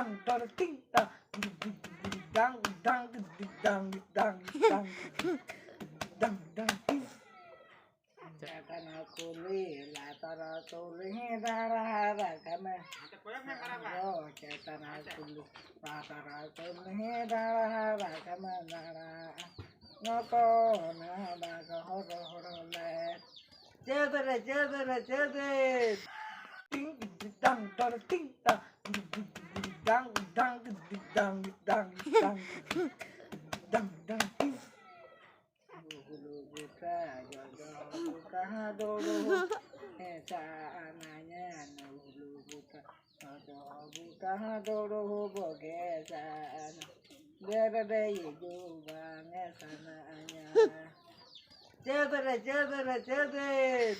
dang dang ding dang dang dang dang dang dang dang dang ding. Jatana kuli latara tuli dara rakana. Yo jatana kuli latara tuli dara rakana nara. Noto nara kahoro horo le. Jadere jadere jadere. Ding dang dang ding dang dang dang dang dang dang dang dang ding. Bulu buka jodoh buka dulu. Esa ananya bulu buka jodoh buka dulu bogesan. Jadere juga ngesananya. Jadere jadere jadere.